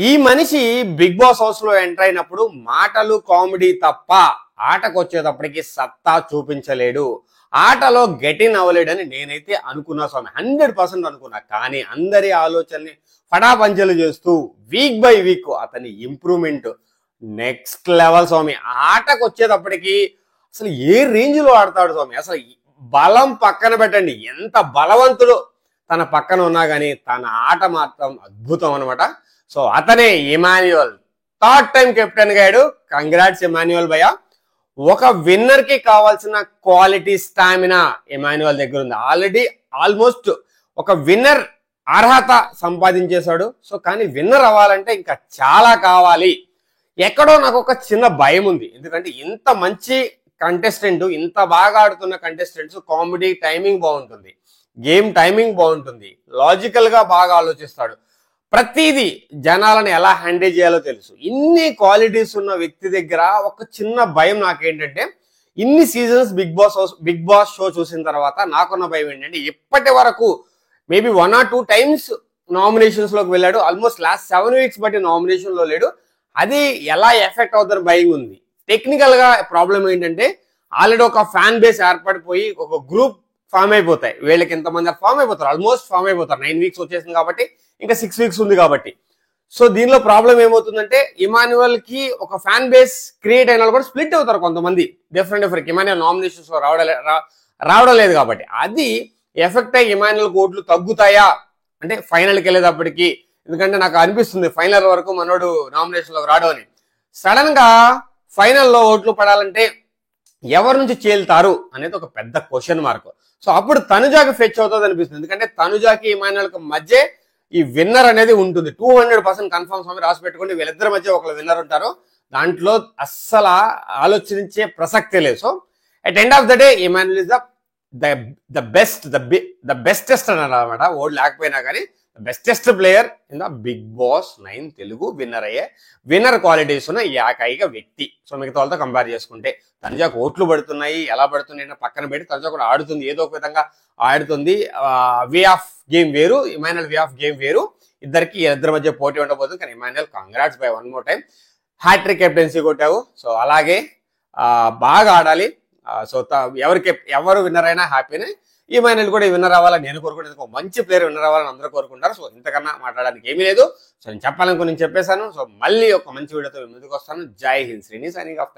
ఈ మనిషి big boss house లో ఎంటర్ అయినప్పుడు మాటలు కామెడీ తప్ప ఆటకు వచ్చేటప్పటికి సత్తా చూపించలేడు. ఆటలో గెటిన్ అవ్వలేడని నేనైతే అనుకున్నా స్వామి, 100% అనుకున్నా. కానీ అందరి ఆలోచనని ఫటాపంచలు చేస్తూ వీక్ బై వీక్ అతని ఇంప్రూవ్మెంట్ నెక్స్ట్ లెవెల్ స్వామి. ఆటకు వచ్చేటప్పటికి అసలు ఏ రేంజ్ లో ఆడతాడు స్వామి. అసలు బలం పక్కన పెట్టండి, ఎంత బలవంతుడు తన పక్కన ఉన్నా కానీ తన ఆట మాత్రం అద్భుతం అనమాట. సో అతనే ఇమాన్యుయల్, థర్డ్ టైం కెప్టెన్ గాడు. కంగ్రాట్స్ ఇమాన్యుయల్ భయ్య. ఒక విన్నర్ కి కావాల్సిన క్వాలిటీ స్టామినా ఇమాన్యుయల్ దగ్గర ఉంది. ఆల్రెడీ ఆల్మోస్ట్ ఒక విన్నర్ అర్హత సంపాదించేశాడు. సో కానీ విన్నర్ అవ్వాలంటే ఇంకా చాలా కావాలి. ఎక్కడో నాకు ఒక చిన్న భయం ఉంది, ఎందుకంటే ఇంత మంచి కంటెస్టెంట్, ఇంత బాగా ఆడుతున్న కంటెస్టెంట్స్ కామెడీ టైమింగ్ బాగుంటుంది, గేమ్ టైమింగ్ బాగుంటుంది, లాజికల్ గా బాగా ఆలోచిస్తాడు, ప్రతిదీ జనాలను ఎలా హ్యాండిల్ చేయాలో తెలుసు. ఇన్ని క్వాలిటీస్ ఉన్న వ్యక్తి దగ్గర ఒక చిన్న భయం నాకేంటంటే, ఇన్ని సీజన్స్ బిగ్ బాస్ షో చూసిన తర్వాత నాకున్న భయం ఏంటంటే, ఇప్పటి వరకు మేబీ 1 or 2 times నామినేషన్స్ లోకి వెళ్ళాడు. ఆల్మోస్ట్ లాస్ట్ 7 weeks బట్టి నామినేషన్ లో లేడు. అది ఎలా ఎఫెక్ట్ అవుతుందని భయం ఉంది. టెక్నికల్ గా ప్రాబ్లం ఏంటంటే, ఆల్రెడీ ఒక ఫ్యాన్ బేస్ ఏర్పడిపోయి ఒక గ్రూప్ ఫామ్ అయిపోతాయి. వీళ్ళకి ఎంతమంది ఫామ్ అయిపోతారు, ఆల్మోస్ట్ ఫామ్ అయిపోతారు. 9 weeks వచ్చేసింది కాబట్టి ఇంకా 6 weeks ఉంది కాబట్టి. సో దీనిలో ప్రాబ్లం ఏమవుతుందంటే, ఇమాన్యుయల్ కి ఒక ఫ్యాన్ బేస్ క్రియేట్ అయిన కూడా స్ప్లిట్ అవుతారు కొంతమంది. డిఫరెంట్ ఇమాన్యుయల్ నామినేషన్స్ లో రావడం లేదు కాబట్టి అది ఎఫెక్ట్ అయ్యి ఇమాన్యుయల్ ఓట్లు తగ్గుతాయా అంటే ఫైనల్కి వెళ్ళేటప్పటికి. ఎందుకంటే నాకు అనిపిస్తుంది ఫైనల్ వరకు మనోడు నామినేషన్ లో రావడం అని. సడన్ గా ఫైనల్లో ఓట్లు పడాలంటే ఎవరి నుంచి చేల్తారు అనేది ఒక పెద్ద క్వశ్చన్ మార్క్. సో అప్పుడు తనుజాకి ఫెచ్ అవుతుంది అనిపిస్తుంది. ఎందుకంటే తనుజాకి ఇమాన్యుయల్ కి మధ్య ఈ విన్నర్ అనేది ఉంటుంది. 200% కన్ఫర్మ్ స్వామి, రాసి పెట్టుకోండి. వీళ్ళిద్దరి మధ్య ఒకళ్ళు విన్నర్ ఉంటారు, దాంట్లో అస్సలు ఆలోచించే ప్రసక్తే లేదు. So at end of the day Emmanuel is the bestest అన్నారు అనమాట. ఓడ్ లేకపోయినా కానీ bestest player in the Bigg Boss 9 Telugu winner అయ్యే విన్నర్ క్వాలిటీస్ ఉన్న ఏకైక వ్యక్తి. సో మిగతా వాళ్ళతో కంపేర్ చేసుకుంటే తనుజాకు ఓట్లు పడుతున్నాయి, ఎలా పడుతున్నాయి పక్కన పెట్టి తనుజా కూడా ఆడుతుంది, ఏదో ఒక విధంగా ఆడుతుంది. వే ఆఫ్ గేమ్ వేరు, ఇమాన్యుయల్ వే ఆఫ్ గేమ్ వేరు. ఇద్దరి మధ్య పోటీ ఉండబోతుంది. కానీ Emmanuel congrats by 1 more time, hattrick captaincy కొట్టావు. సో అలాగే బాగా ఆడాలి. సో ఎవరు విన్నర్ అయినా హ్యాపీనే. ఇమాన్యుయల్ కూడా విన్నర్ అవ్వాలని నేను కోరుకుంటే, మంచి ప్లేయర్ విన్నర్ అవ్వాలని అందరూ కోరుకుంటారు. సో ఇంతకన్నా మాట్లాడడానికి ఏమీ లేదు. సో నేను చెప్పాలనుకుని నేను చెప్పేశాను. సో మళ్ళీ ఒక మంచి వీడియోతో ముందుకు వస్తాను. జై హింద్. Srini signing off.